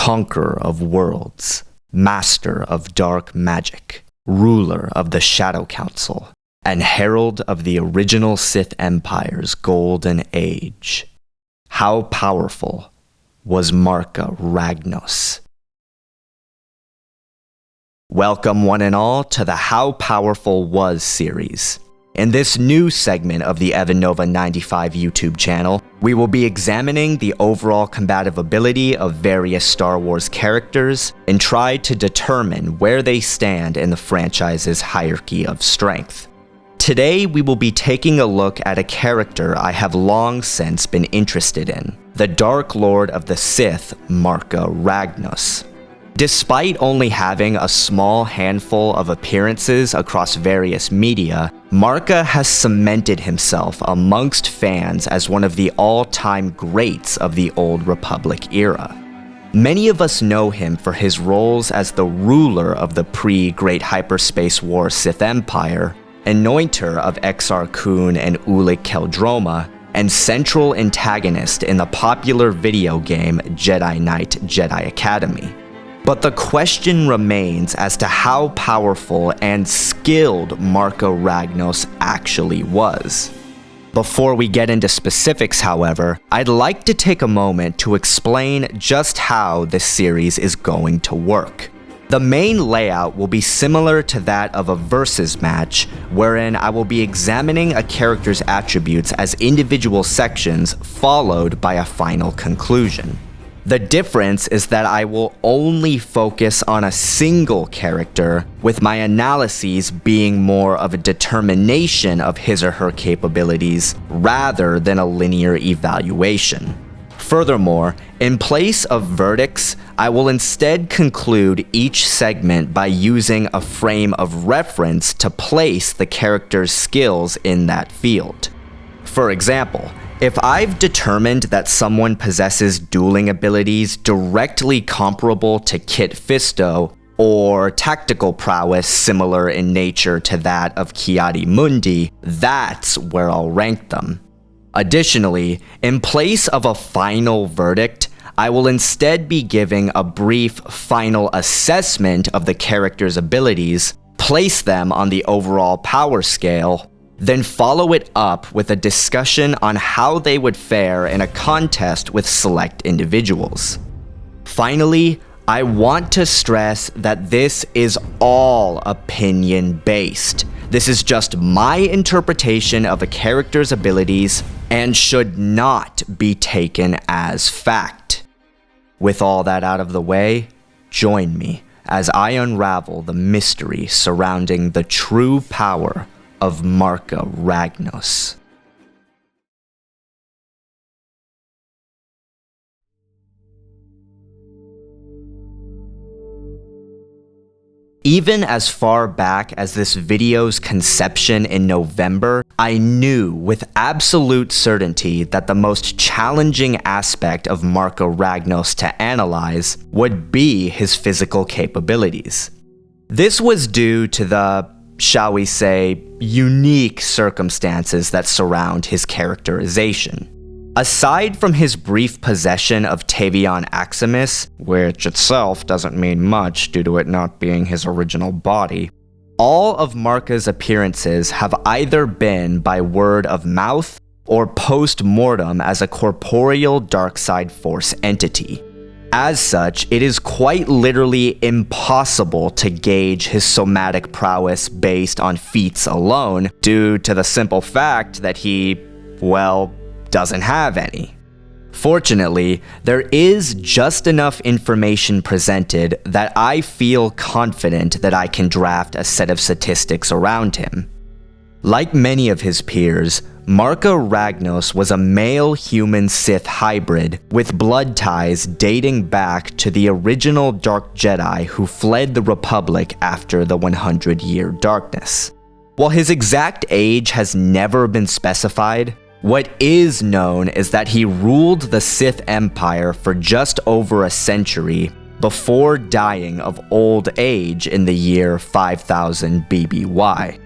conqueror of worlds, master of dark magic, ruler of the Shadow Council, and herald of the original Sith Empire's golden age. How powerful was Marka Ragnos? Welcome one and all to the How Powerful Was series. In this new segment of the Evanova 95 YouTube channel, we will be examining the overall combative ability of various Star Wars characters and try to determine where they stand in the franchise's hierarchy of strength. Today, we will be taking a look at a character I have long since been interested in, the Dark Lord of the Sith, Marka Ragnos. Despite only having a small handful of appearances across various media, Marka has cemented himself amongst fans as one of the all-time greats of the Old Republic era. Many of us know him for his roles as the ruler of the pre-Great Hyperspace War Sith Empire, anointer of Exar Kun and Ulic Qel-Droma, and central antagonist in the popular video game Jedi Knight Jedi Academy. But the question remains as to how powerful and skilled Marka Ragnos actually was. Before we get into specifics, however, I'd like to take a moment to explain just how this series is going to work. The main layout will be similar to that of a versus match, wherein I will be examining a character's attributes as individual sections followed by a final conclusion. The difference is that I will only focus on a single character, with my analyses being more of a determination of his or her capabilities rather than a linear evaluation. Furthermore, in place of verdicts, I will instead conclude each segment by using a frame of reference to place the character's skills in that field. For example, if I've determined that someone possesses dueling abilities directly comparable to Kit Fisto, or tactical prowess similar in nature to that of Ki-Adi-Mundi, that's where I'll rank them. Additionally, in place of a final verdict, I will instead be giving a brief final assessment of the character's abilities, place them on the overall power scale, then follow it up with a discussion on how they would fare in a contest with select individuals. Finally, I want to stress that this is all opinion-based. This is just my interpretation of a character's abilities and should not be taken as fact. With all that out of the way, join me as I unravel the mystery surrounding the true power of Marka Ragnos. Even as far back as this video's conception in November, I knew with absolute certainty that the most challenging aspect of Marka Ragnos to analyze would be his physical capabilities. This was due to the, shall we say, unique circumstances that surround his characterization. Aside from his brief possession of Tavion Aximus, which itself doesn't mean much due to it not being his original body, all of Marka's appearances have either been by word of mouth or post-mortem as a corporeal dark side force entity. As such, it is quite literally impossible to gauge his somatic prowess based on feats alone, due to the simple fact that he, well, doesn't have any. Fortunately, there is just enough information presented that I feel confident that I can draft a set of statistics around him. Like many of his peers, Marka Ragnos was a male human Sith hybrid with blood ties dating back to the original Dark Jedi who fled the Republic after the 100-year darkness. While his exact age has never been specified, what is known is that he ruled the Sith Empire for just over a century before dying of old age in the year 5000 BBY.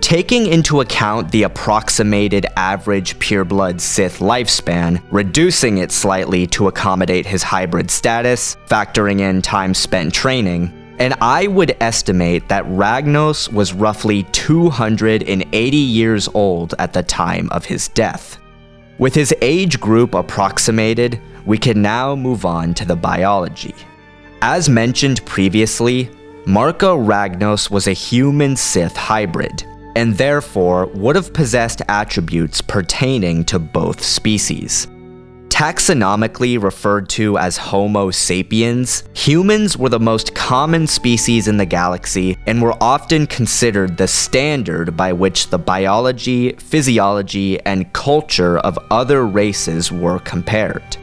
Taking into account the approximated average pureblood Sith lifespan, reducing it slightly to accommodate his hybrid status, factoring in time spent training, and I would estimate that Ragnos was roughly 280 years old at the time of his death. With his age group approximated, we can now move on to the biology. As mentioned previously, Marka Ragnos was a human-Sith hybrid, and therefore would have possessed attributes pertaining to both species. Taxonomically referred to as Homo sapiens, humans were the most common species in the galaxy and were often considered the standard by which the biology, physiology, and culture of other races were compared.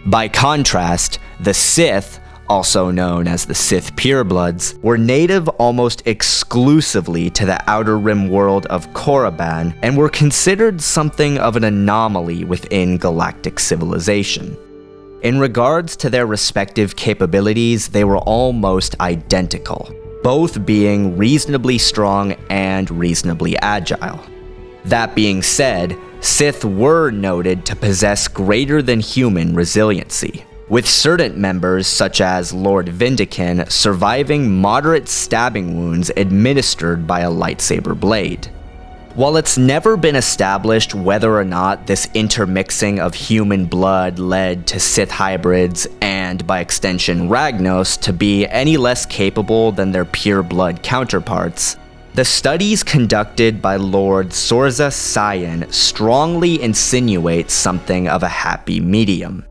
By contrast, the Sith, also known as the Sith purebloods, were native almost exclusively to the Outer Rim world of Korriban and were considered something of an anomaly within galactic civilization. In regards to their respective capabilities, they were almost identical, both being reasonably strong and reasonably agile. That being said, Sith were noted to possess greater than human resiliency, with certain members such as Lord Vindican surviving moderate stabbing wounds administered by a lightsaber blade. While it's never been established whether or not this intermixing of human blood led to Sith hybrids and, by extension, Ragnos to be any less capable than their pure-blood counterparts, the studies conducted by Lord Sorza Syan strongly insinuate something of a happy medium.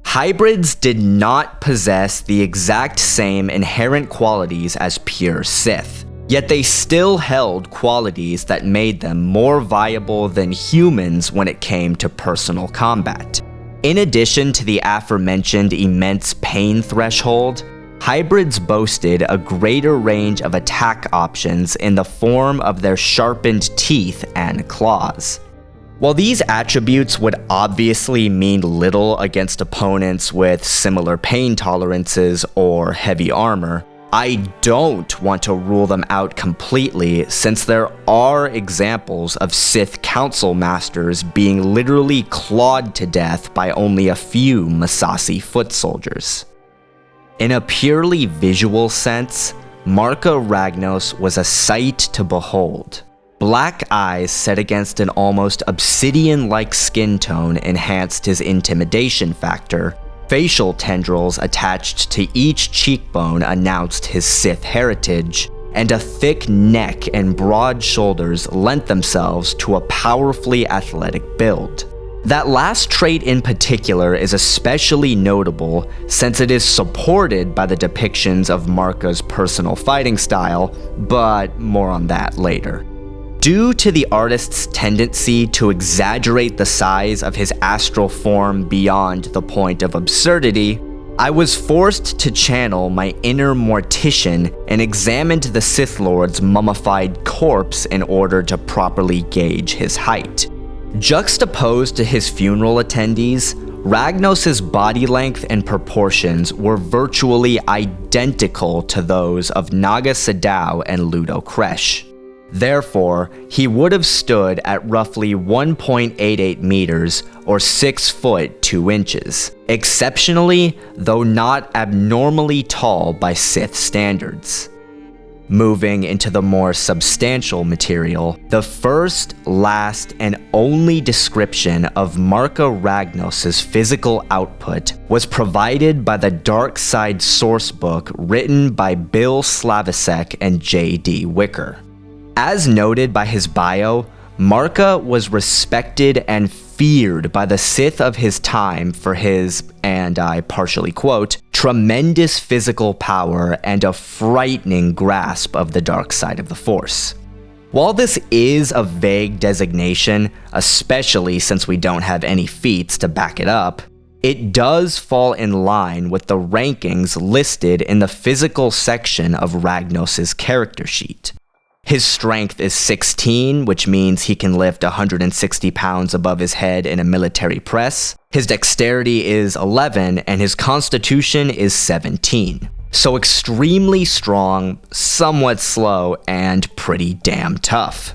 Hybrids did not possess the exact same inherent qualities as pure Sith, yet they still held qualities that made them more viable than humans when it came to personal combat. In addition to the aforementioned immense pain threshold, hybrids boasted a greater range of attack options in the form of their sharpened teeth and claws. While these attributes would obviously mean little against opponents with similar pain tolerances or heavy armor, I don't want to rule them out completely, since there are examples of Sith Council Masters being literally clawed to death by only a few Massassi foot soldiers. In a purely visual sense, Marka Ragnos was a sight to behold. Black eyes set against an almost obsidian-like skin tone enhanced his intimidation factor. Facial tendrils attached to each cheekbone announced his Sith heritage, and a thick neck and broad shoulders lent themselves to a powerfully athletic build. That last trait in particular is especially notable since it is supported by the depictions of Marka's personal fighting style, but more on that later. Due to the artist's tendency to exaggerate the size of his astral form beyond the point of absurdity, I was forced to channel my inner mortician and examined the Sith Lord's mummified corpse in order to properly gauge his height. Juxtaposed to his funeral attendees, Ragnos' body length and proportions were virtually identical to those of Naga Sadow and Ludo Kresh. Therefore, he would have stood at roughly 1.88 meters or 6 foot 2 inches, exceptionally, though not abnormally tall by Sith standards. Moving into the more substantial material, the first, last, and only description of Marka Ragnos' physical output was provided by the Dark Side sourcebook written by Bill Slavisek and J.D. Wicker. As noted by his bio, Marka was respected and feared by the Sith of his time for his, and I partially quote, tremendous physical power and a frightening grasp of the dark side of the Force. While this is a vague designation, especially since we don't have any feats to back it up, it does fall in line with the rankings listed in the physical section of Ragnos' character sheet. His strength is 16, which means he can lift 160 pounds above his head in a military press. His dexterity is 11, and his constitution is 17. So extremely strong, somewhat slow, and pretty damn tough.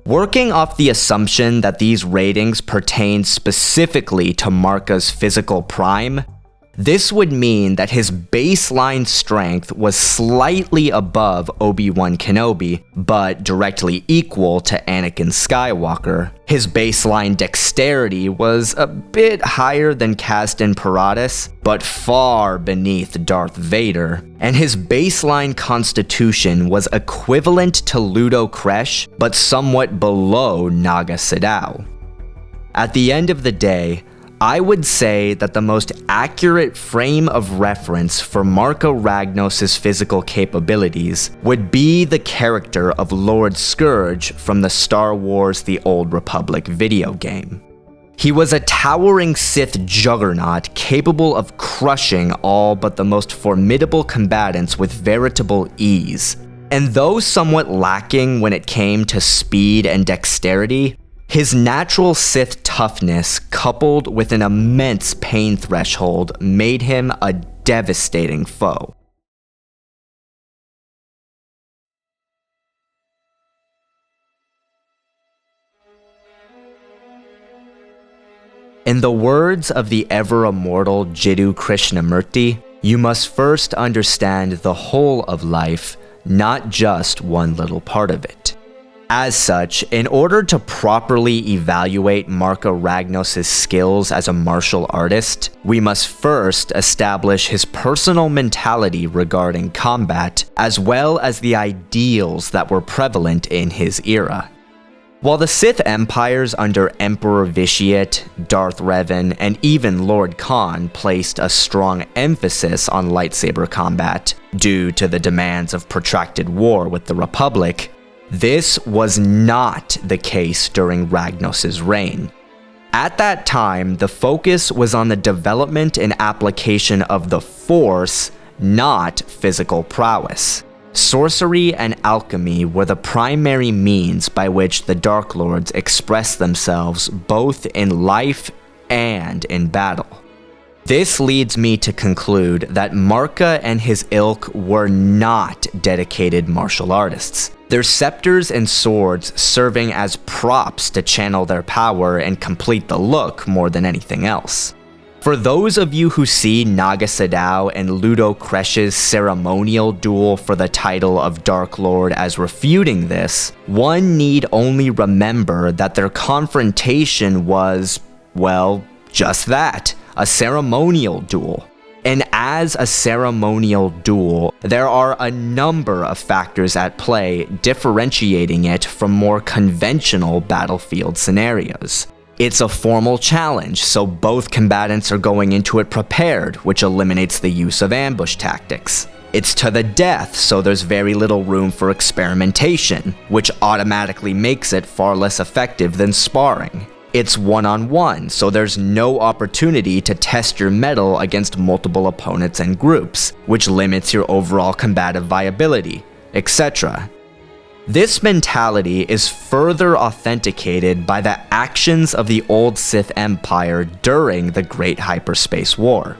Working off the assumption that these ratings pertain specifically to Marka's physical prime, this would mean that his baseline strength was slightly above Obi-Wan Kenobi, but directly equal to Anakin Skywalker. His baseline dexterity was a bit higher than Castan Paratus, but far beneath Darth Vader. And his baseline constitution was equivalent to Ludo Kresh, but somewhat below Naga Sadow. At the end of the day, I would say that the most accurate frame of reference for Marka Ragnos' physical capabilities would be the character of Lord Scourge from the Star Wars The Old Republic video game. He was a towering Sith juggernaut capable of crushing all but the most formidable combatants with veritable ease. And though somewhat lacking when it came to speed and dexterity, his natural Sith toughness, coupled with an immense pain threshold, made him a devastating foe. In the words of the ever-immortal Jiddu Krishnamurti, you must first understand the whole of life, not just one little part of it. As such, in order to properly evaluate Marka Ragnos' skills as a martial artist, we must first establish his personal mentality regarding combat, as well as the ideals that were prevalent in his era. While the Sith empires under Emperor Vitiate, Darth Revan, and even Lord Khan placed a strong emphasis on lightsaber combat, due to the demands of protracted war with the Republic, this was not the case during Ragnos' reign. At that time, the focus was on the development and application of the Force, not physical prowess. Sorcery and alchemy were the primary means by which the Dark Lords expressed themselves both in life and in battle. This leads me to conclude that Marka and his ilk were not dedicated martial artists, their scepters and swords serving as props to channel their power and complete the look more than anything else. For those of you who see Naga Sadow and Ludo Kresh's ceremonial duel for the title of Dark Lord as refuting this, one need only remember that their confrontation was, well, just that, a ceremonial duel. And as a ceremonial duel, there are a number of factors at play differentiating it from more conventional battlefield scenarios. It's a formal challenge, so both combatants are going into it prepared, which eliminates the use of ambush tactics. It's to the death, so there's very little room for experimentation, which automatically makes it far less effective than sparring. It's one-on-one, so there's no opportunity to test your mettle against multiple opponents and groups, which limits your overall combative viability, etc. This mentality is further authenticated by the actions of the old Sith Empire during the Great Hyperspace War.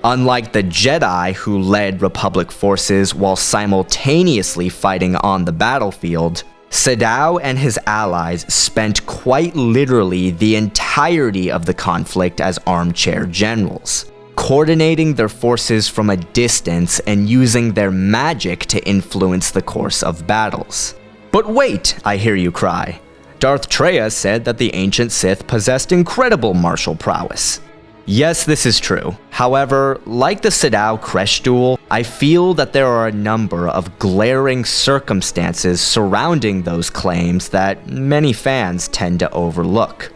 Unlike the Jedi who led Republic forces while simultaneously fighting on the battlefield, Sadow and his allies spent quite literally the entirety of the conflict as armchair generals, coordinating their forces from a distance and using their magic to influence the course of battles. But wait, I hear you cry. Darth Traya said that the ancient Sith possessed incredible martial prowess. Yes, this is true. However, like the Sadow-Kresh duel, I feel that there are a number of glaring circumstances surrounding those claims that many fans tend to overlook.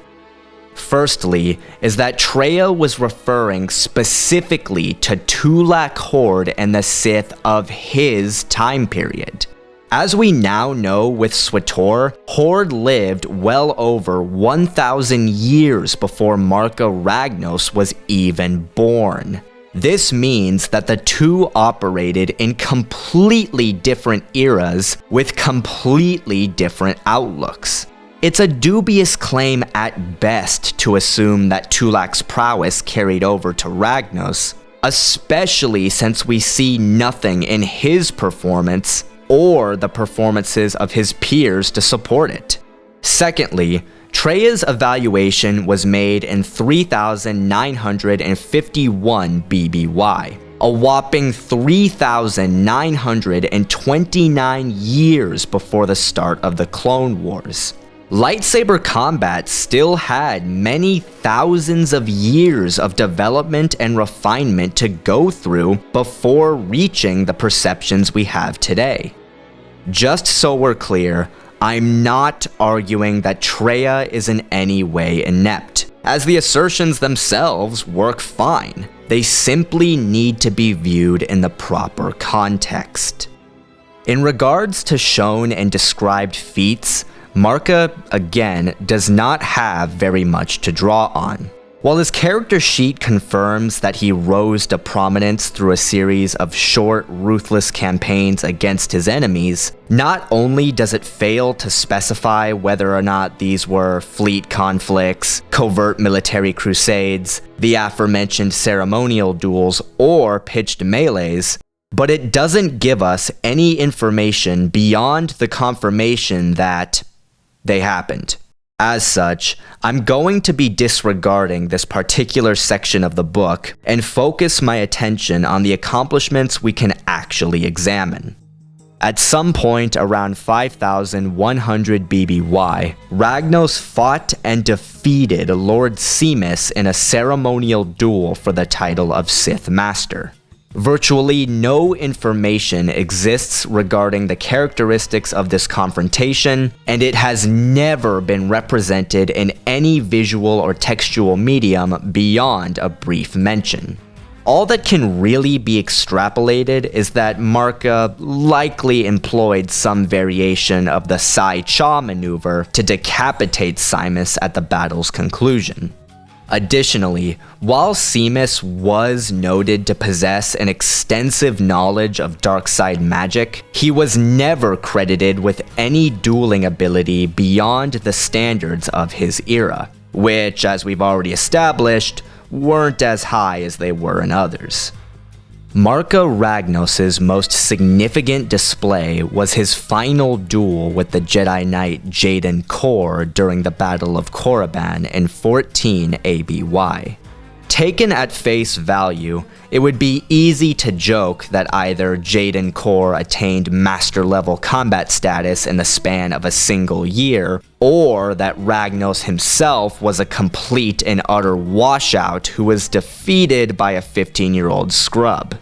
Firstly, is that Traya was referring specifically to Tulak Horde and the Sith of his time period. As we now know with SWTOR, Horde lived well over 1,000 years before Marka Ragnos was even born. This means that the two operated in completely different eras with completely different outlooks. It's a dubious claim at best to assume that Tulak's prowess carried over to Ragnos, especially since we see nothing in his performance or the performances of his peers to support it. Secondly, Trey's evaluation was made in 3,951 BBY, a whopping 3,929 years before the start of the Clone Wars. Lightsaber combat still had many thousands of years of development and refinement to go through before reaching the perceptions we have today. Just so we're clear, I'm not arguing that Trey is in any way inept, as the assertions themselves work fine. They simply need to be viewed in the proper context. In regards to shown and described feats, Marka, again, does not have very much to draw on. While his character sheet confirms that he rose to prominence through a series of short, ruthless campaigns against his enemies, not only does it fail to specify whether or not these were fleet conflicts, covert military crusades, the aforementioned ceremonial duels, or pitched melees, but it doesn't give us any information beyond the confirmation that they happened. As such, I'm going to be disregarding this particular section of the book and focus my attention on the accomplishments we can actually examine. At some point around 5,100 BBY, Ragnos fought and defeated Lord Seamus in a ceremonial duel for the title of Sith Master. Virtually no information exists regarding the characteristics of this confrontation, and it has never been represented in any visual or textual medium beyond a brief mention. All that can really be extrapolated is that Marka likely employed some variation of the Sai Cha maneuver to decapitate Seamus at the battle's conclusion. Additionally, while Seamus was noted to possess an extensive knowledge of dark side magic, he was never credited with any dueling ability beyond the standards of his era, which, as we've already established, weren't as high as they were in others. Marka Ragnos' most significant display was his final duel with the Jedi Knight Jaden Korr during the Battle of Korriban in 14 ABY. Taken at face value, it would be easy to joke that either Jaden Korr attained master-level combat status in the span of a single year, or that Ragnos himself was a complete and utter washout who was defeated by a 15-year-old scrub.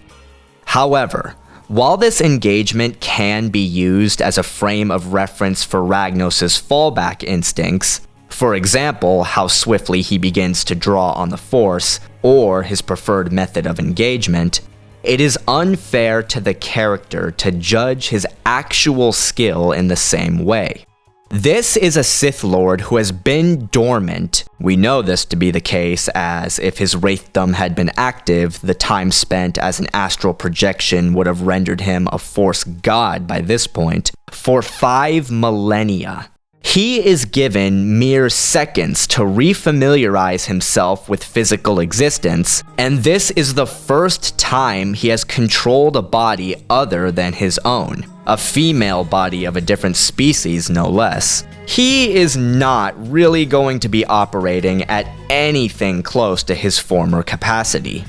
However, while this engagement can be used as a frame of reference for Ragnos' fallback instincts, for example, how swiftly he begins to draw on the Force, or his preferred method of engagement, it is unfair to the character to judge his actual skill in the same way. This is a Sith Lord who has been dormant. We know this to be the case, as if his Wraithdom had been active, the time spent as an astral projection would have rendered him a Force god by this point, for 5 millennia. He is given mere seconds to refamiliarize himself with physical existence, and this is the first time he has controlled a body other than his own, a female body of a different species no less. He is not really going to be operating at anything close to his former capacity.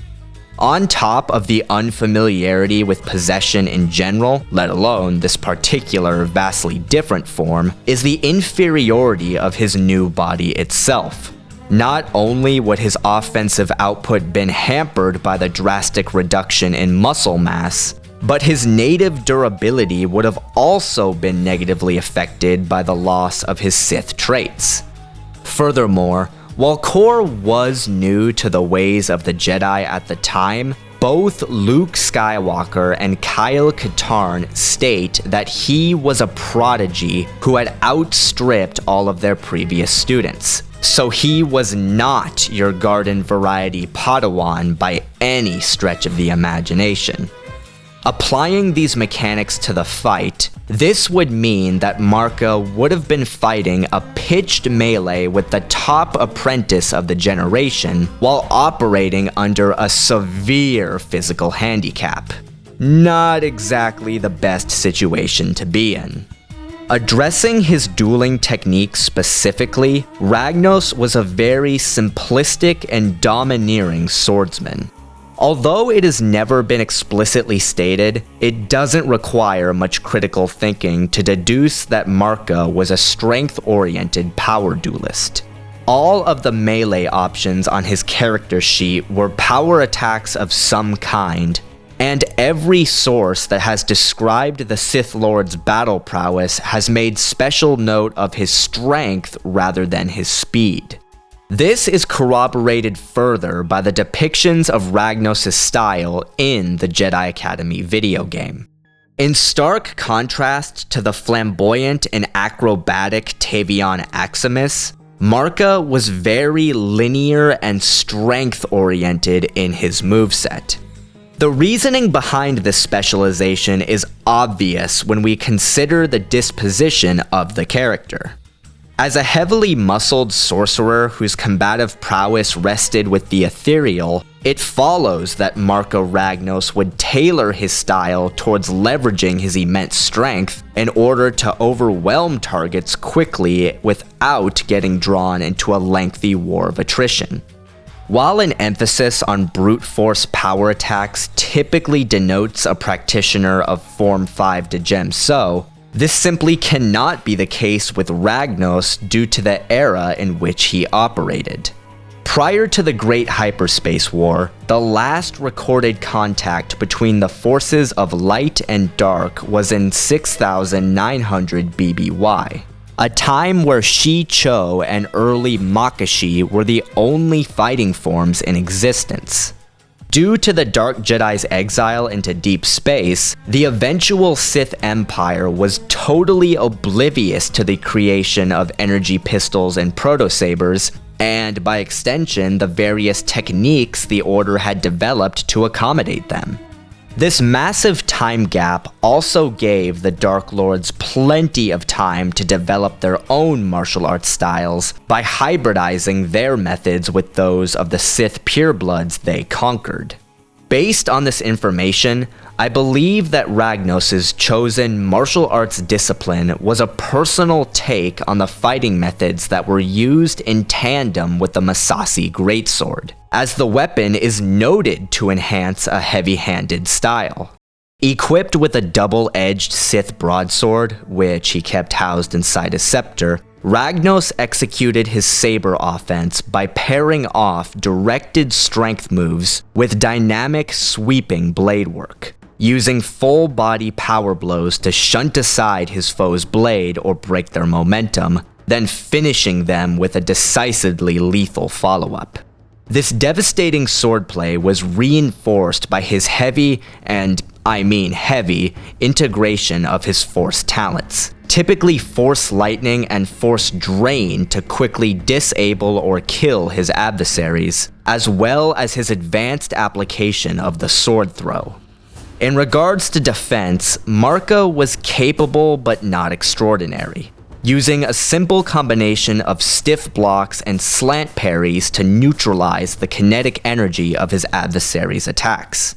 On top of the unfamiliarity with possession in general, let alone this particular vastly different form, is the inferiority of his new body itself. Not only would his offensive output been hampered by the drastic reduction in muscle mass, but his native durability would have also been negatively affected by the loss of his Sith traits. Furthermore, while Korr was new to the ways of the Jedi at the time, both Luke Skywalker and Kyle Katarn state that he was a prodigy who had outstripped all of their previous students. So he was not your garden variety Padawan by any stretch of the imagination. Applying these mechanics to the fight, this would mean that Marka would have been fighting a pitched melee with the top apprentice of the generation while operating under a severe physical handicap. Not exactly the best situation to be in. Addressing his dueling technique specifically, Ragnos was a very simplistic and domineering swordsman. Although it has never been explicitly stated, it doesn't require much critical thinking to deduce that Marka was a strength-oriented power duelist. All of the melee options on his character sheet were power attacks of some kind, and every source that has described the Sith Lord's battle prowess has made special note of his strength rather than his speed. This is corroborated further by the depictions of Ragnos' style in the Jedi Academy video game. In stark contrast to the flamboyant and acrobatic Tavion Aximus, Marka was very linear and strength-oriented in his moveset. The reasoning behind this specialization is obvious when we consider the disposition of the character. As a heavily muscled sorcerer whose combative prowess rested with the ethereal, it follows that Marka Ragnos would tailor his style towards leveraging his immense strength in order to overwhelm targets quickly without getting drawn into a lengthy war of attrition. While an emphasis on brute force power attacks typically denotes a practitioner of Form 5 to Gem So, this simply cannot be the case with Ragnos due to the era in which he operated. Prior to the Great Hyperspace War, the last recorded contact between the forces of light and dark was in 6900 BBY, a time where Shi-Cho and early Makashi were the only fighting forms in existence. Due to the Dark Jedi's exile into deep space, the eventual Sith Empire was totally oblivious to the creation of energy pistols and proto-sabers, and by extension, the various techniques the Order had developed to accommodate them. This massive time gap also gave the Dark Lords plenty of time to develop their own martial arts styles by hybridizing their methods with those of the Sith purebloods they conquered. Based on this information, I believe that Ragnos' chosen martial arts discipline was a personal take on the fighting methods that were used in tandem with the Massassi Greatsword, as the weapon is noted to enhance a heavy-handed style. Equipped with a double-edged Sith broadsword, which he kept housed inside his scepter, Ragnos executed his saber offense by pairing off directed strength moves with dynamic sweeping blade work, using full-body power blows to shunt aside his foe's blade or break their momentum, then finishing them with a decisively lethal follow-up. This devastating swordplay was reinforced by his heavy, and I mean heavy, integration of his Force talents, typically Force Lightning and Force Drain to quickly disable or kill his adversaries, as well as his advanced application of the sword throw. In regards to defense, Marka was capable but not extraordinary, using a simple combination of stiff blocks and slant parries to neutralize the kinetic energy of his adversaries' attacks.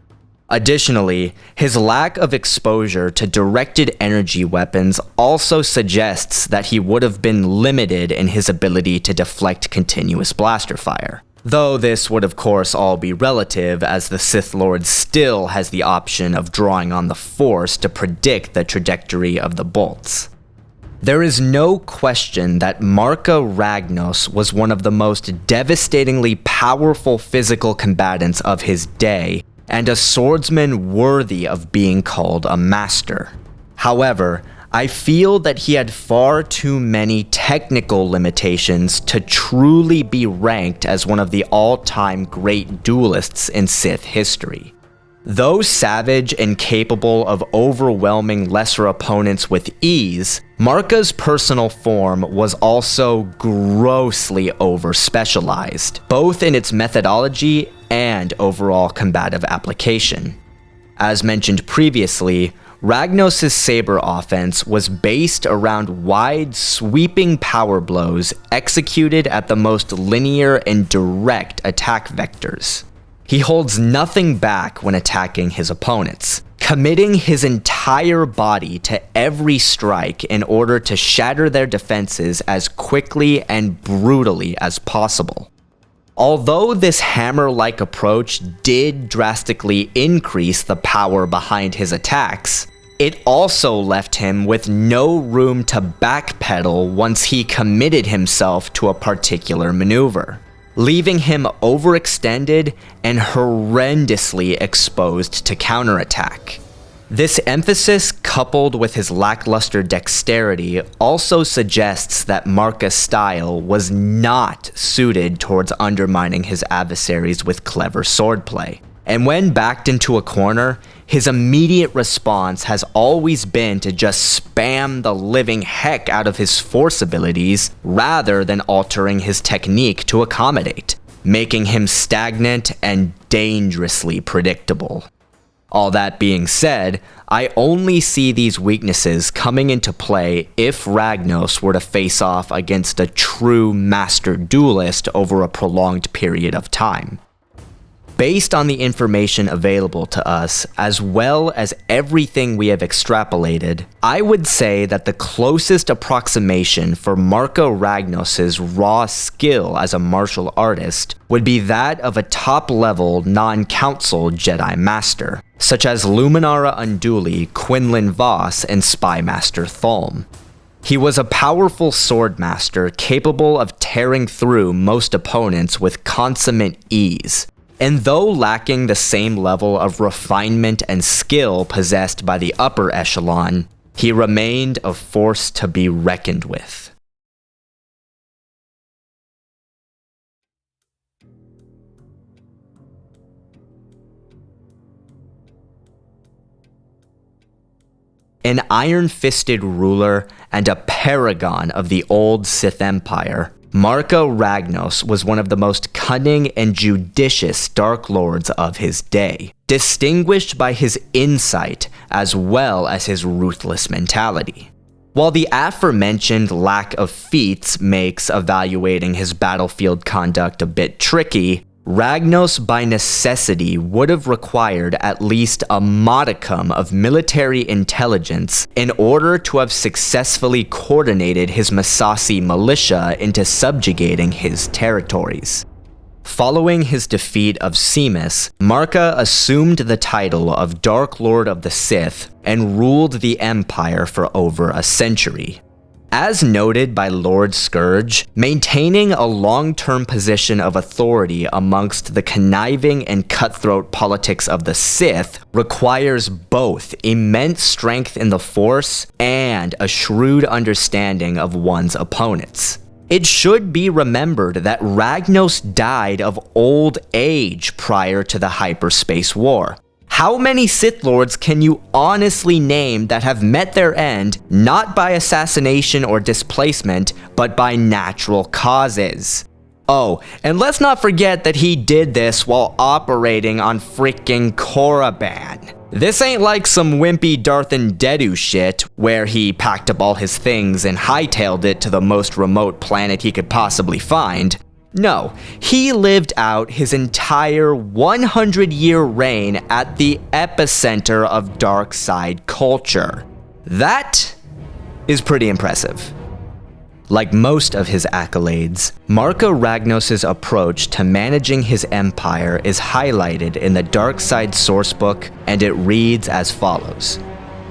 Additionally, his lack of exposure to directed energy weapons also suggests that he would have been limited in his ability to deflect continuous blaster fire. Though this would of course all be relative, as the Sith Lord still has the option of drawing on the Force to predict the trajectory of the bolts. There is no question that Marka Ragnos was one of the most devastatingly powerful physical combatants of his day, and a swordsman worthy of being called a master. However, I feel that he had far too many technical limitations to truly be ranked as one of the all-time great duelists in Sith history. Though savage and capable of overwhelming lesser opponents with ease, Marka's personal form was also grossly over-specialized, both in its methodology and overall combative application. As mentioned previously, Ragnos' saber offense was based around wide, sweeping power blows executed at the most linear and direct attack vectors. He holds nothing back when attacking his opponents, committing his entire body to every strike in order to shatter their defenses as quickly and brutally as possible. Although this hammer-like approach did drastically increase the power behind his attacks, it also left him with no room to backpedal once he committed himself to a particular maneuver, leaving him overextended and horrendously exposed to counterattack. This emphasis, coupled with his lackluster dexterity, also suggests that Marka's style was not suited towards undermining his adversaries with clever swordplay. And when backed into a corner, his immediate response has always been to just spam the living heck out of his force abilities rather than altering his technique to accommodate, making him stagnant and dangerously predictable. All that being said, I only see these weaknesses coming into play if Ragnos were to face off against a true master duelist over a prolonged period of time. Based on the information available to us, as well as everything we have extrapolated, I would say that the closest approximation for Marka Ragnos' raw skill as a martial artist would be that of a top-level non-council Jedi Master, such as Luminara Unduli, Quinlan Voss, and Spy Master Thulm. He was a powerful swordmaster capable of tearing through most opponents with consummate ease. And though lacking the same level of refinement and skill possessed by the upper echelon, he remained a force to be reckoned with. An iron-fisted ruler and a paragon of the old Sith Empire, Marka Ragnos was one of the most cunning and judicious Dark Lords of his day, distinguished by his insight as well as his ruthless mentality. While the aforementioned lack of feats makes evaluating his battlefield conduct a bit tricky, Ragnos by necessity would have required at least a modicum of military intelligence in order to have successfully coordinated his Massassi militia into subjugating his territories. Following his defeat of Seamus, Marka assumed the title of Dark Lord of the Sith and ruled the Empire for over a century. As noted by Lord Scourge, maintaining a long-term position of authority amongst the conniving and cutthroat politics of the Sith requires both immense strength in the Force and a shrewd understanding of one's opponents. It should be remembered that Ragnos died of old age prior to the Hyperspace War. How many Sith Lords can you honestly name that have met their end not by assassination or displacement, but by natural causes? Oh, and let's not forget that he did this while operating on freaking Korriban. This ain't like some wimpy Darth and Dedu shit, where he packed up all his things and hightailed it to the most remote planet he could possibly find. No, he lived out his entire 100-year reign at the epicenter of dark side culture. That is pretty impressive. Like most of his accolades, Marka Ragnos' approach to managing his empire is highlighted in the Dark Side sourcebook, and it reads as follows.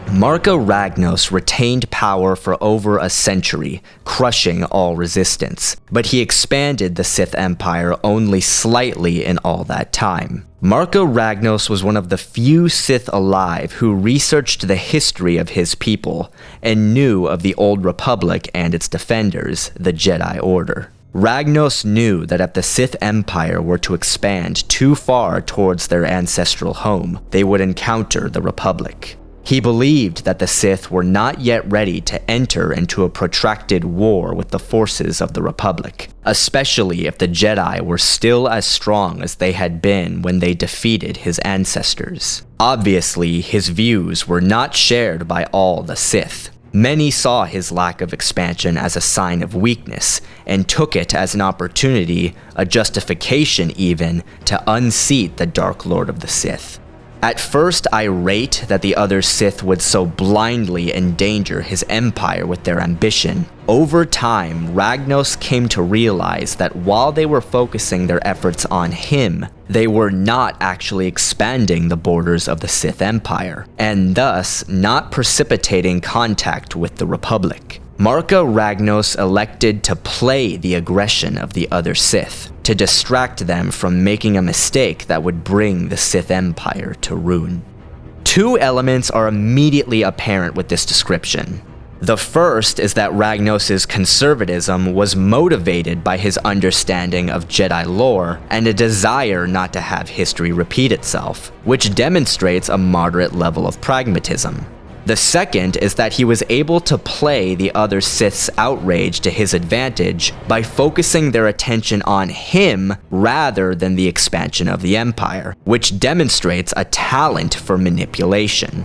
Marka Ragnos retained power for over a century, crushing all resistance, but he expanded the Sith Empire only slightly in all that time. Marka Ragnos was one of the few Sith alive who researched the history of his people and knew of the Old Republic and its defenders, the Jedi Order. Ragnos knew that if the Sith Empire were to expand too far towards their ancestral home, they would encounter the Republic. He believed that the Sith were not yet ready to enter into a protracted war with the forces of the Republic, especially if the Jedi were still as strong as they had been when they defeated his ancestors. Obviously, his views were not shared by all the Sith. Many saw his lack of expansion as a sign of weakness, and took it as an opportunity, a justification even, to unseat the Dark Lord of the Sith. At first irate that the other Sith would so blindly endanger his empire with their ambition, over time, Ragnos came to realize that while they were focusing their efforts on him, they were not actually expanding the borders of the Sith Empire, and thus not precipitating contact with the Republic. Marka Ragnos elected to play the aggression of the other Sith, to distract them from making a mistake that would bring the Sith Empire to ruin. Two elements are immediately apparent with this description. The first is that Ragnos' conservatism was motivated by his understanding of Jedi lore and a desire not to have history repeat itself, which demonstrates a moderate level of pragmatism. The second is that he was able to play the other Sith's outrage to his advantage by focusing their attention on him rather than the expansion of the Empire, which demonstrates a talent for manipulation.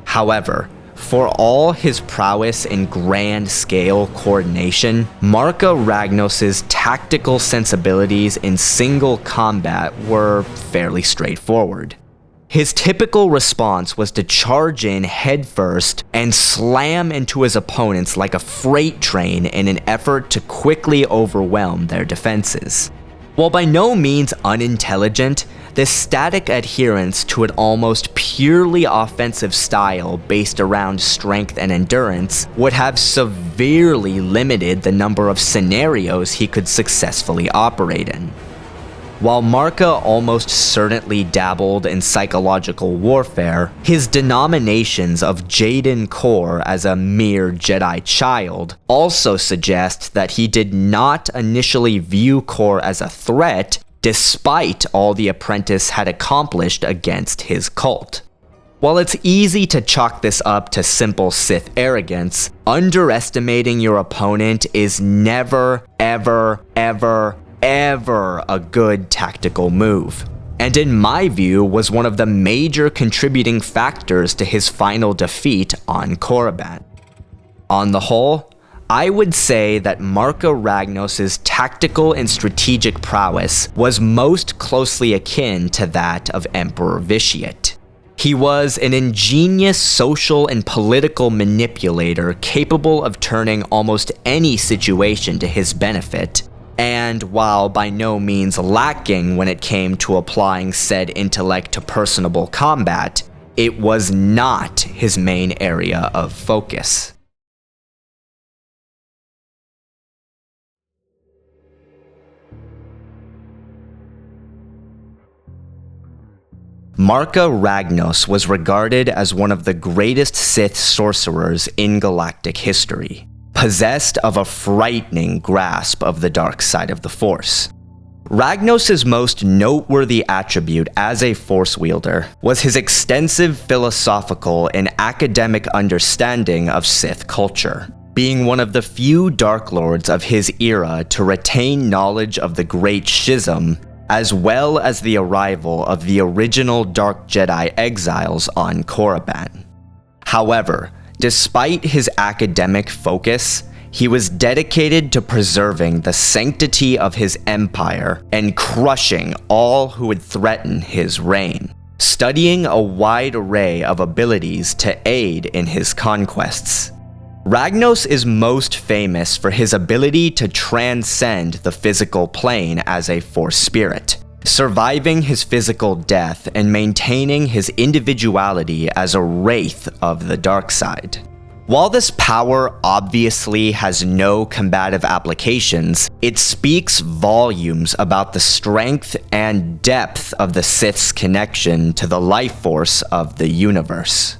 However, for all his prowess in grand-scale coordination, Marka Ragnos' tactical sensibilities in single combat were fairly straightforward. His typical response was to charge in headfirst and slam into his opponents like a freight train in an effort to quickly overwhelm their defenses. While by no means unintelligent, this static adherence to an almost purely offensive style based around strength and endurance would have severely limited the number of scenarios he could successfully operate in. While Marka almost certainly dabbled in psychological warfare, his denominations of Jaden Korr as a mere Jedi child also suggest that he did not initially view Korr as a threat, despite all the apprentice had accomplished against his cult. While it's easy to chalk this up to simple Sith arrogance, underestimating your opponent is never, ever a good tactical move, and in my view was one of the major contributing factors to his final defeat on Korriban. On the whole, I would say that Marka Ragnos' tactical and strategic prowess was most closely akin to that of Emperor Vitiate. He was an ingenious social and political manipulator capable of turning almost any situation to his benefit, and while by no means lacking when it came to applying said intellect to personable combat, it was not his main area of focus. Marka Ragnos was regarded as one of the greatest Sith sorcerers in galactic history, possessed of a frightening grasp of the dark side of the Force. Ragnos' most noteworthy attribute as a Force wielder was his extensive philosophical and academic understanding of Sith culture, being one of the few Dark Lords of his era to retain knowledge of the Great Schism, as well as the arrival of the original Dark Jedi exiles on Korriban. However, despite his academic focus, he was dedicated to preserving the sanctity of his empire and crushing all who would threaten his reign, studying a wide array of abilities to aid in his conquests. Ragnos is most famous for his ability to transcend the physical plane as a Force spirit, surviving his physical death and maintaining his individuality as a wraith of the dark side. While this power obviously has no combative applications, it speaks volumes about the strength and depth of the Sith's connection to the life force of the universe.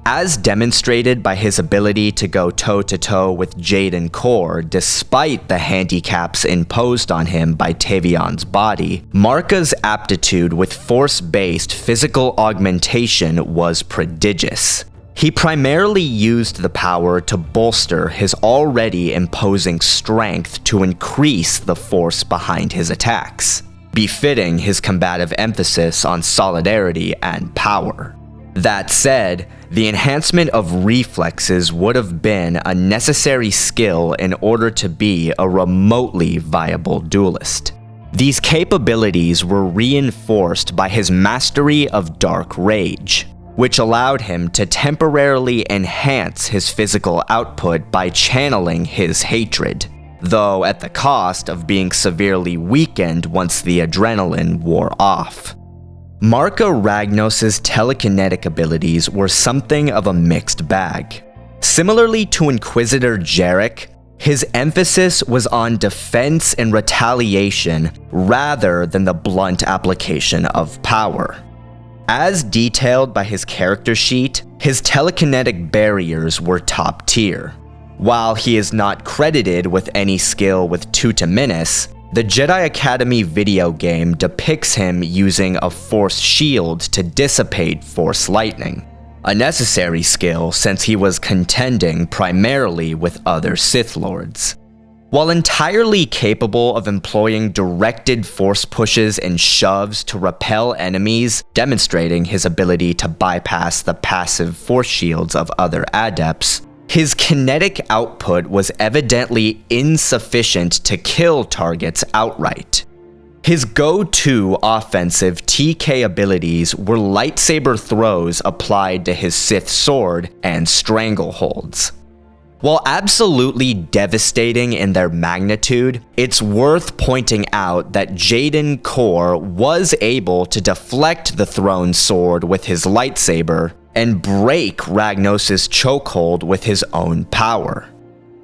As demonstrated by his ability to go toe-to-toe with Jaden Korr despite the handicaps imposed on him by Tavion's body, Marka's aptitude with Force-based physical augmentation was prodigious. He primarily used the power to bolster his already imposing strength to increase the force behind his attacks, befitting his combative emphasis on solidarity and power. That said, the enhancement of reflexes would have been a necessary skill in order to be a remotely viable duelist. These capabilities were reinforced by his mastery of dark rage, which allowed him to temporarily enhance his physical output by channeling his hatred, though at the cost of being severely weakened once the adrenaline wore off. Marka Ragnos' telekinetic abilities were something of a mixed bag. Similarly to Inquisitor Jarek, his emphasis was on defense and retaliation rather than the blunt application of power. As detailed by his character sheet, his telekinetic barriers were top tier. While he is not credited with any skill with Tutaminis, the Jedi Academy video game depicts him using a Force shield to dissipate Force lightning, a necessary skill since he was contending primarily with other Sith Lords. While entirely capable of employing directed Force pushes and shoves to repel enemies, demonstrating his ability to bypass the passive Force shields of other adepts, his kinetic output was evidently insufficient to kill targets outright. His go-to offensive TK abilities were lightsaber throws applied to his Sith sword and strangleholds. While absolutely devastating in their magnitude, it's worth pointing out that Jaden Korr was able to deflect the thrown sword with his lightsaber and break Ragnos' chokehold with his own power.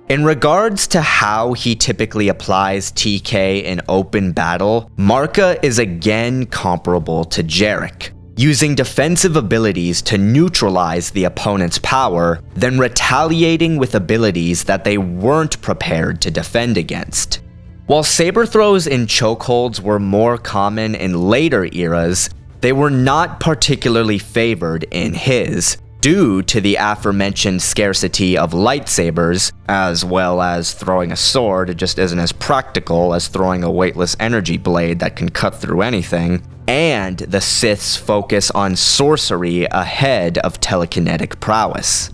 In regards to how he typically applies TK in open battle, Marka is again comparable to Jarek, using defensive abilities to neutralize the opponent's power, then retaliating with abilities that they weren't prepared to defend against. While saber throws and chokeholds were more common in later eras, they were not particularly favored in his, due to the aforementioned scarcity of lightsabers, as well as throwing a sword just isn't as practical as throwing a weightless energy blade that can cut through anything, and the Sith's focus on sorcery ahead of telekinetic prowess.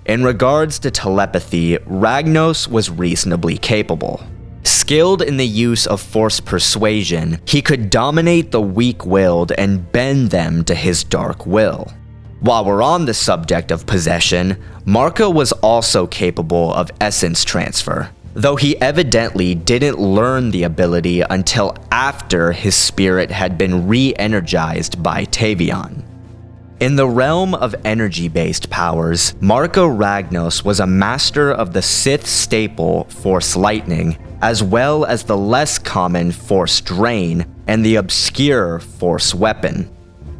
In regards to telepathy, Ragnos was reasonably capable. Skilled in the use of Force persuasion, he could dominate the weak-willed and bend them to his dark will. While we're on the subject of possession, Marka was also capable of essence transfer, though he evidently didn't learn the ability until after his spirit had been re-energized by Tavion. In the realm of energy-based powers, Marka Ragnos was a master of the Sith staple Force Lightning, as well as the less common Force Drain and the obscure Force Weapon.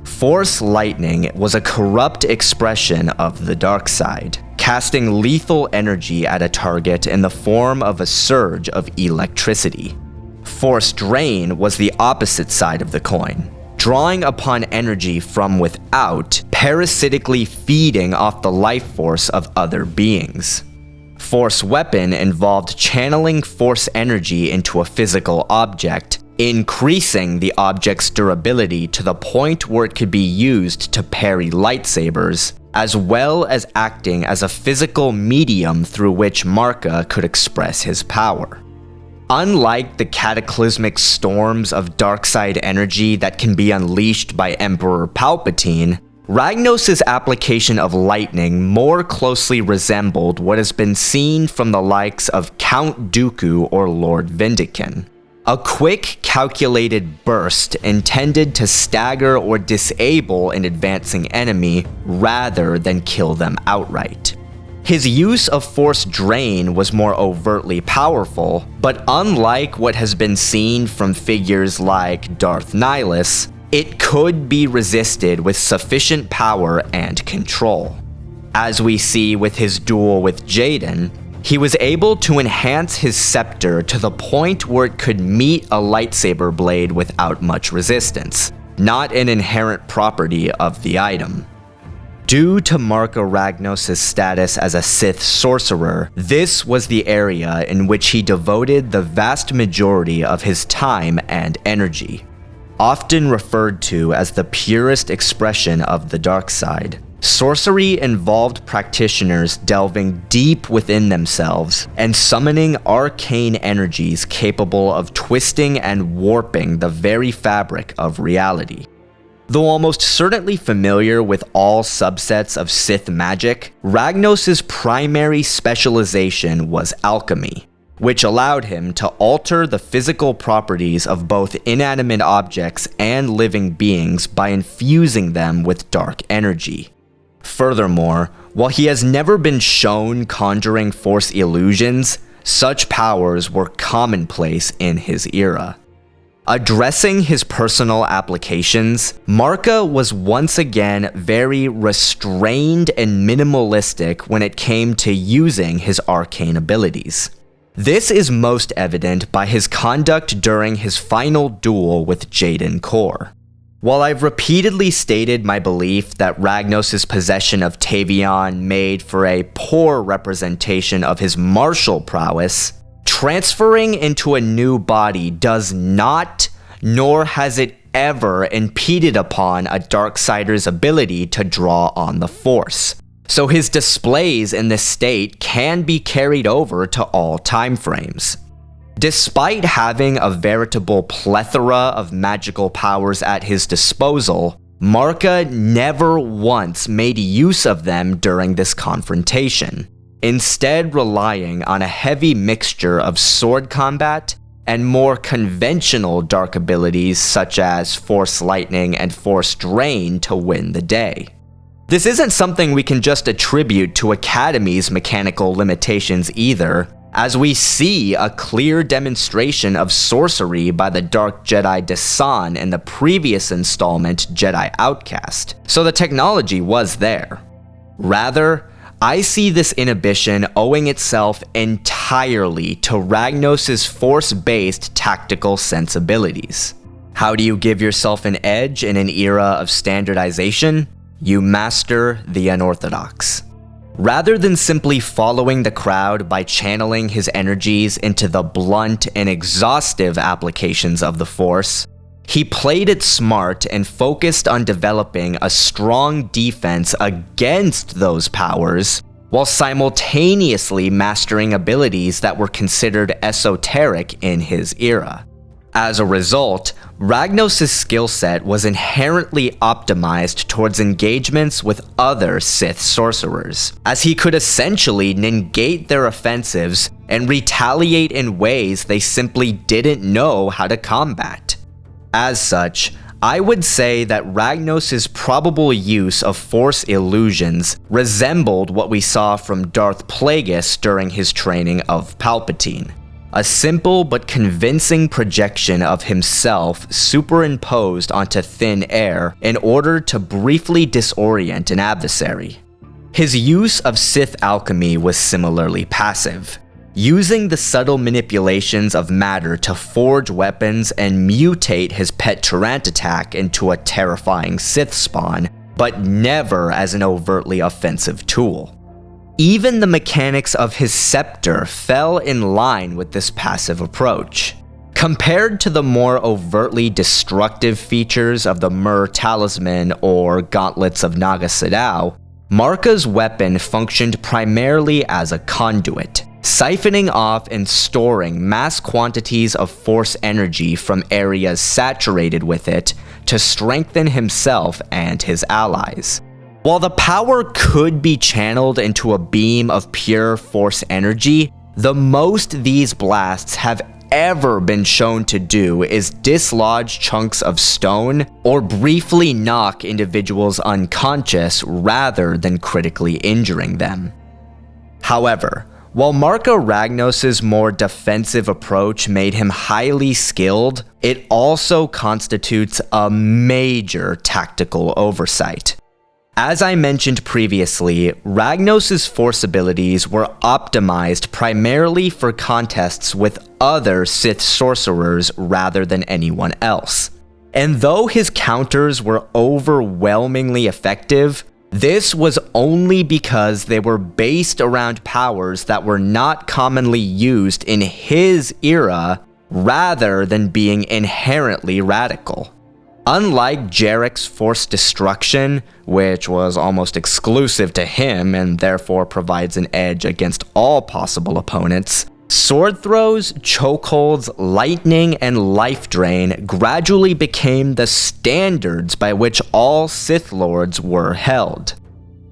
Force Lightning was a corrupt expression of the dark side, casting lethal energy at a target in the form of a surge of electricity. Force Drain was the opposite side of the coin, drawing upon energy from without, parasitically feeding off the life force of other beings. Force Weapon involved channeling Force energy into a physical object, increasing the object's durability to the point where it could be used to parry lightsabers, as well as acting as a physical medium through which Marka could express his power. Unlike the cataclysmic storms of darkside energy that can be unleashed by Emperor Palpatine, Ragnos' application of lightning more closely resembled what has been seen from the likes of Count Dooku or Lord Vindican. A quick, calculated burst intended to stagger or disable an advancing enemy rather than kill them outright. His use of Force Drain was more overtly powerful, but unlike what has been seen from figures like Darth Nihilus, it could be resisted with sufficient power and control. As we see with his duel with Jaden, he was able to enhance his scepter to the point where it could meet a lightsaber blade without much resistance, not an inherent property of the item. Due to Marka Ragnos' status as a Sith sorcerer, this was the area in which he devoted the vast majority of his time and energy. Often referred to as the purest expression of the dark side, Sorcery involved practitioners delving deep within themselves and summoning arcane energies capable of twisting and warping the very fabric of reality. Though almost certainly familiar with all subsets of Sith magic, Ragnos' primary specialization was alchemy, which allowed him to alter the physical properties of both inanimate objects and living beings by infusing them with dark energy. Furthermore, while he has never been shown conjuring Force illusions, such powers were commonplace in his era. Addressing his personal applications, Marka was once again very restrained and minimalistic when it came to using his arcane abilities. This is most evident by his conduct during his final duel with Jaden Korr. While I've repeatedly stated my belief that Ragnos' possession of Tavion made for a poor representation of his martial prowess, transferring into a new body does not, nor has it ever impeded upon a Darksider's ability to draw on the Force. So his displays in this state can be carried over to all time frames. Despite having a veritable plethora of magical powers at his disposal, Marka never once made use of them during this confrontation, instead relying on a heavy mixture of sword combat and more conventional dark abilities such as Force Lightning and Force Drain to win the day. This isn't something we can just attribute to Academy's mechanical limitations either, as we see a clear demonstration of sorcery by the Dark Jedi Desan in the previous installment, Jedi Outcast, so the technology was there. Rather, I see this inhibition owing itself entirely to Ragnos' Force-based tactical sensibilities. How do you give yourself an edge in an era of standardization? You master the unorthodox. Rather than simply following the crowd by channeling his energies into the blunt and exhaustive applications of the Force, he played it smart and focused on developing a strong defense against those powers, while simultaneously mastering abilities that were considered esoteric in his era. As a result, Ragnos' skill set was inherently optimized towards engagements with other Sith sorcerers, as he could essentially negate their offensives and retaliate in ways they simply didn't know how to combat. As such, I would say that Ragnos' probable use of Force illusions resembled what we saw from Darth Plagueis during his training of Palpatine. A simple but convincing projection of himself superimposed onto thin air in order to briefly disorient an adversary. His use of Sith alchemy was similarly passive, using the subtle manipulations of matter to forge weapons and mutate his pet Tyrantatak into a terrifying Sith spawn, but never as an overtly offensive tool. Even the mechanics of his scepter fell in line with this passive approach. Compared to the more overtly destructive features of the Mur Talisman or Gauntlets of Naga Sadow, Marka's weapon functioned primarily as a conduit, siphoning off and storing mass quantities of Force energy from areas saturated with it to strengthen himself and his allies. While the power could be channeled into a beam of pure Force energy, the most these blasts have ever been shown to do is dislodge chunks of stone or briefly knock individuals unconscious rather than critically injuring them. However, while Marka Ragnos' more defensive approach made him highly skilled, it also constitutes a major tactical oversight. As I mentioned previously, Ragnos' Force abilities were optimized primarily for contests with other Sith sorcerers rather than anyone else. And though his counters were overwhelmingly effective, this was only because they were based around powers that were not commonly used in his era rather than being inherently radical. Unlike Jarek's Force Destruction, which was almost exclusive to him and therefore provides an edge against all possible opponents, sword throws, chokeholds, lightning, and life drain gradually became the standards by which all Sith Lords were held.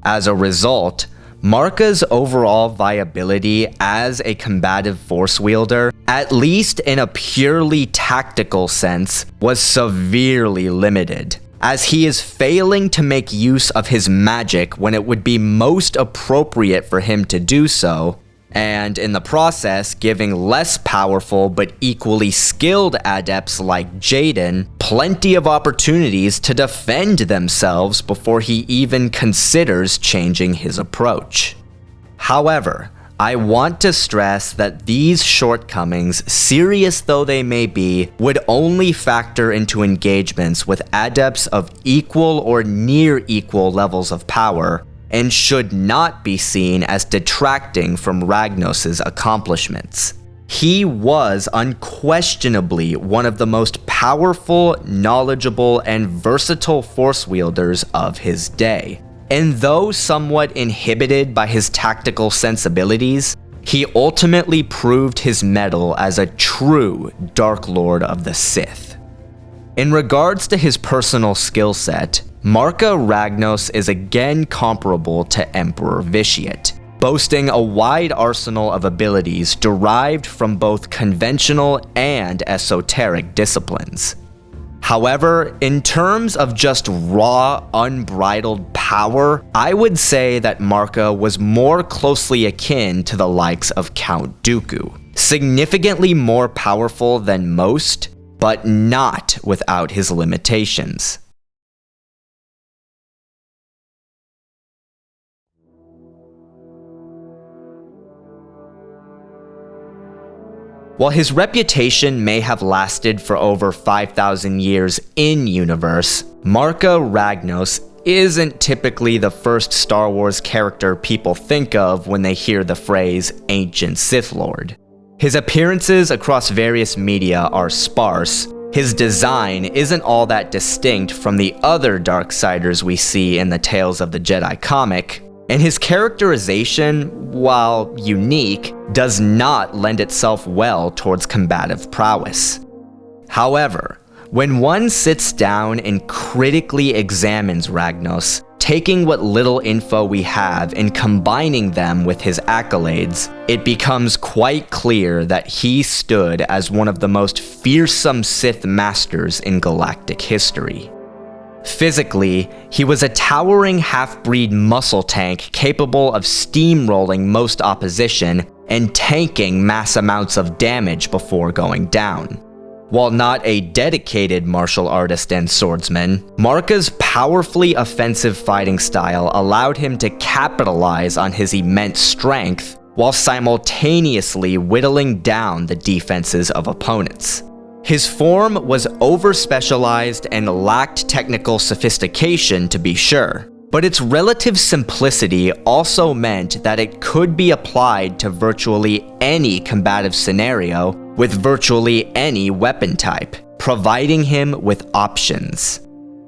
As a result, Marka's overall viability as a combative Force wielder, at least in a purely tactical sense, was severely limited, as he is failing to make use of his magic when it would be most appropriate for him to do so, and in the process giving less powerful but equally skilled adepts like Jaden plenty of opportunities to defend themselves before he even considers changing his approach. However, I want to stress that these shortcomings, serious though they may be, would only factor into engagements with adepts of equal or near equal levels of power, and should not be seen as detracting from Ragnos' accomplishments. He was unquestionably one of the most powerful, knowledgeable, and versatile Force wielders of his day. And though somewhat inhibited by his tactical sensibilities, he ultimately proved his mettle as a true Dark Lord of the Sith. In regards to his personal skill set, Marka Ragnos is again comparable to Emperor Vitiate, boasting a wide arsenal of abilities derived from both conventional and esoteric disciplines. However, in terms of just raw, unbridled power, I would say that Marka was more closely akin to the likes of Count Dooku, significantly more powerful than most, but not without his limitations. While his reputation may have lasted for over 5,000 years in-universe, Marka Ragnos isn't typically the first Star Wars character people think of when they hear the phrase Ancient Sith Lord. His appearances across various media are sparse, his design isn't all that distinct from the other Darksiders we see in the Tales of the Jedi comic, and his characterization, while unique, does not lend itself well towards combative prowess. However, when one sits down and critically examines Ragnos, taking what little info we have and combining them with his accolades, it becomes quite clear that he stood as one of the most fearsome Sith masters in galactic history. Physically, he was a towering half-breed muscle tank capable of steamrolling most opposition and tanking mass amounts of damage before going down. While not a dedicated martial artist and swordsman, Marka's powerfully offensive fighting style allowed him to capitalize on his immense strength while simultaneously whittling down the defenses of opponents. His form was over-specialized and lacked technical sophistication, to be sure, but its relative simplicity also meant that it could be applied to virtually any combative scenario with virtually any weapon type, providing him with options.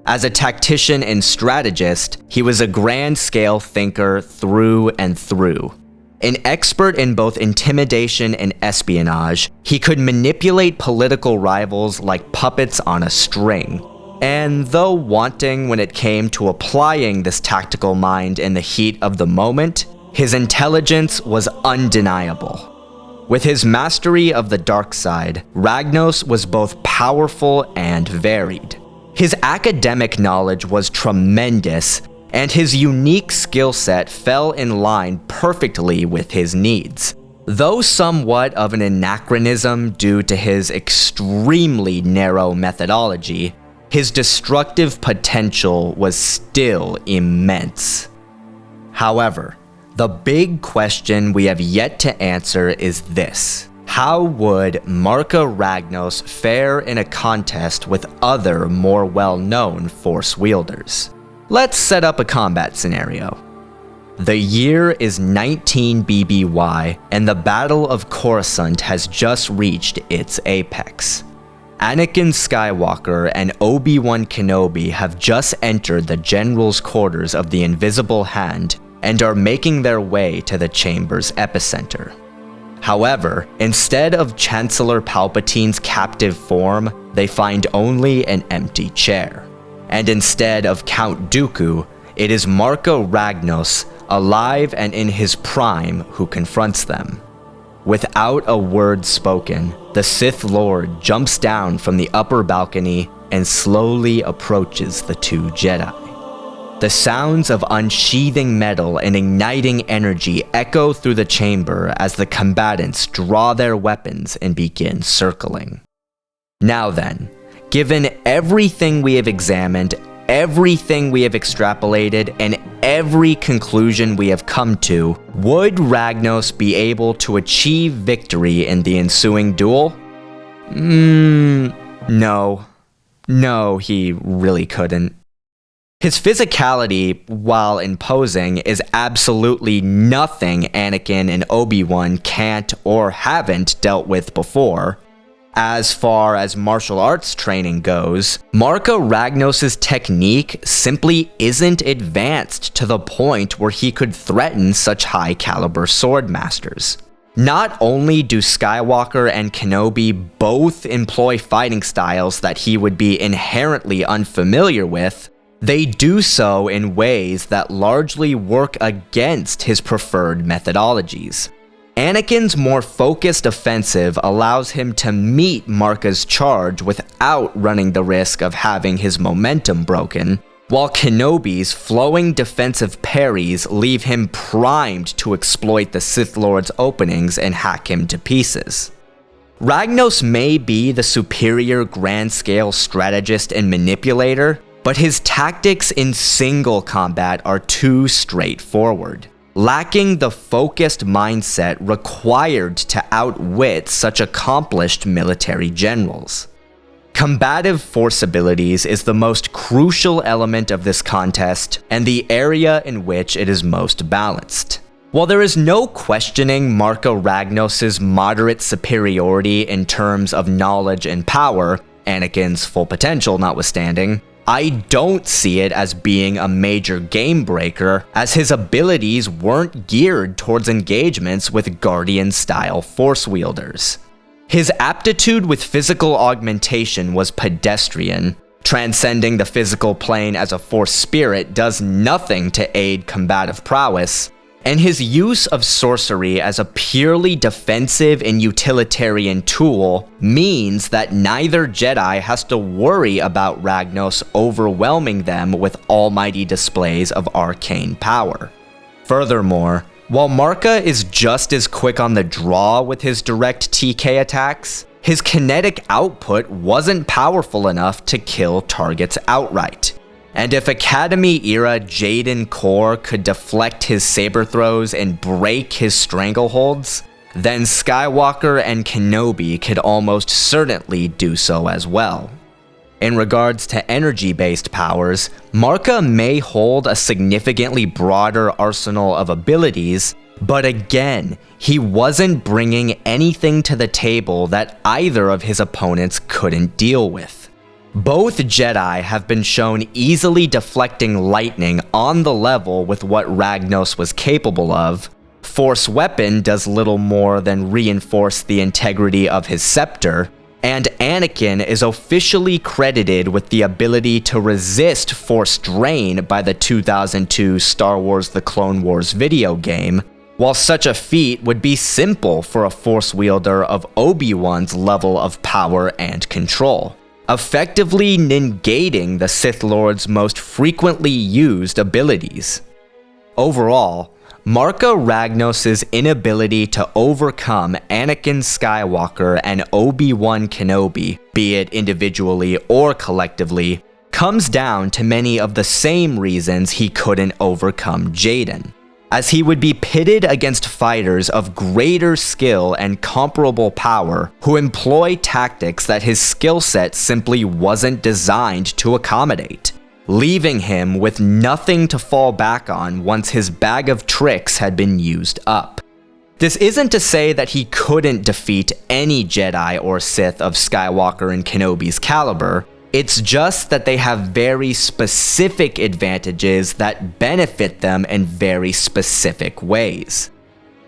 As a tactician and strategist, he was a grand-scale thinker through and through. An expert in both intimidation and espionage, he could manipulate political rivals like puppets on a string. And though wanting when it came to applying this tactical mind in the heat of the moment, his intelligence was undeniable. With his mastery of the dark side, Ragnos was both powerful and varied. His academic knowledge was tremendous, and his unique skill set fell in line perfectly with his needs. Though somewhat of an anachronism due to his extremely narrow methodology, his destructive potential was still immense. However, the big question we have yet to answer is this: how would Marka Ragnos fare in a contest with other more well-known Force wielders? Let's set up a combat scenario. The year is 19 BBY, and the Battle of Coruscant has just reached its apex. Anakin Skywalker and Obi-Wan Kenobi have just entered the General's quarters of the Invisible Hand and are making their way to the chamber's epicenter. However, instead of Chancellor Palpatine's captive form, they find only an empty chair. And instead of Count Dooku, it is Marka Ragnos, alive and in his prime, who confronts them. Without a word spoken, the Sith Lord jumps down from the upper balcony and slowly approaches the two Jedi. The sounds of unsheathing metal and igniting energy echo through the chamber as the combatants draw their weapons and begin circling. Now then, given everything we have examined, everything we have extrapolated, and every conclusion we have come to, would Ragnos be able to achieve victory in the ensuing duel? No. No, he really couldn't. His physicality, while imposing, is absolutely nothing Anakin and Obi-Wan can't or haven't dealt with before. As far as martial arts training goes, Marka Ragnos' technique simply isn't advanced to the point where he could threaten such high-caliber sword masters. Not only do Skywalker and Kenobi both employ fighting styles that he would be inherently unfamiliar with, they do so in ways that largely work against his preferred methodologies. Anakin's more focused offensive allows him to meet Marka's charge without running the risk of having his momentum broken, while Kenobi's flowing defensive parries leave him primed to exploit the Sith Lord's openings and hack him to pieces. Ragnos may be the superior grand-scale strategist and manipulator, but his tactics in single combat are too straightforward, lacking the focused mindset required to outwit such accomplished military generals. Combative force abilities is the most crucial element of this contest and the area in which it is most balanced. While there is no questioning Marka Ragnos' moderate superiority in terms of knowledge and power, Anakin's full potential notwithstanding, I don't see it as being a major game breaker, as his abilities weren't geared towards engagements with Guardian-style force wielders. His aptitude with physical augmentation was pedestrian. Transcending the physical plane as a force spirit does nothing to aid combative prowess, and his use of sorcery as a purely defensive and utilitarian tool means that neither Jedi has to worry about Ragnos overwhelming them with almighty displays of arcane power. Furthermore, while Marka is just as quick on the draw with his direct TK attacks, his kinetic output wasn't powerful enough to kill targets outright. And if Academy-era Jaden Core could deflect his saber throws and break his strangleholds, then Skywalker and Kenobi could almost certainly do so as well. In regards to energy-based powers, Marka may hold a significantly broader arsenal of abilities, but again, he wasn't bringing anything to the table that either of his opponents couldn't deal with. Both Jedi have been shown easily deflecting lightning on the level with what Ragnos was capable of. Force Weapon does little more than reinforce the integrity of his scepter, and Anakin is officially credited with the ability to resist Force Drain by the 2002 Star Wars The Clone Wars video game, while such a feat would be simple for a Force wielder of Obi-Wan's level of power and control, effectively negating the Sith Lord's most frequently used abilities. Overall, Marka Ragnos' inability to overcome Anakin Skywalker and Obi-Wan Kenobi, be it individually or collectively, comes down to many of the same reasons he couldn't overcome Jaden, as he would be pitted against fighters of greater skill and comparable power who employ tactics that his skill set simply wasn't designed to accommodate, leaving him with nothing to fall back on once his bag of tricks had been used up. This isn't to say that he couldn't defeat any Jedi or Sith of Skywalker and Kenobi's caliber. It's just that they have very specific advantages that benefit them in very specific ways.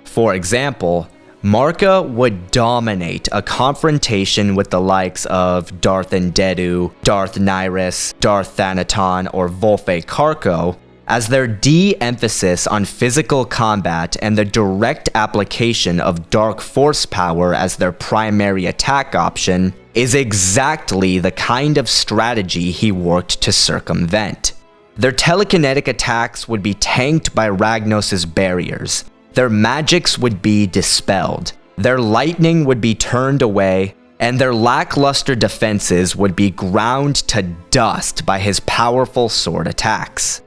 For example, Marka would dominate a confrontation with the likes of Darth Ndedu, Darth Nihilus, Darth Thanaton, or Volfe Karko, as their de-emphasis on physical combat and the direct application of dark force power as their primary attack option is exactly the kind of strategy he worked to circumvent. Their telekinetic attacks would be tanked by Ragnos' barriers, their magics would be dispelled, their lightning would be turned away, and their lackluster defenses would be ground to dust by his powerful sword attacks.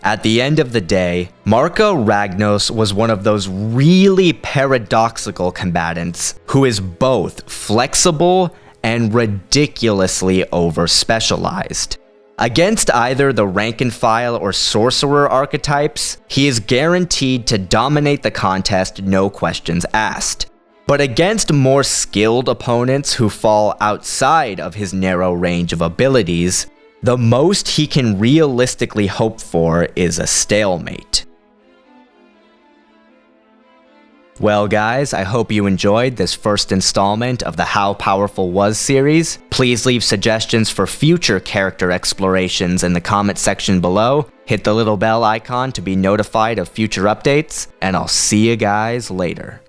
At the end of the day, Marka Ragnos was one of those really paradoxical combatants who is both flexible and ridiculously over-specialized. Against either the rank-and-file or sorcerer archetypes, he is guaranteed to dominate the contest, no questions asked. But against more skilled opponents who fall outside of his narrow range of abilities, the most he can realistically hope for is a stalemate. Well guys, I hope you enjoyed this first installment of the How Powerful Was series. Please leave suggestions for future character explorations in the comment section below. Hit the little bell icon to be notified of future updates, and I'll see you guys later.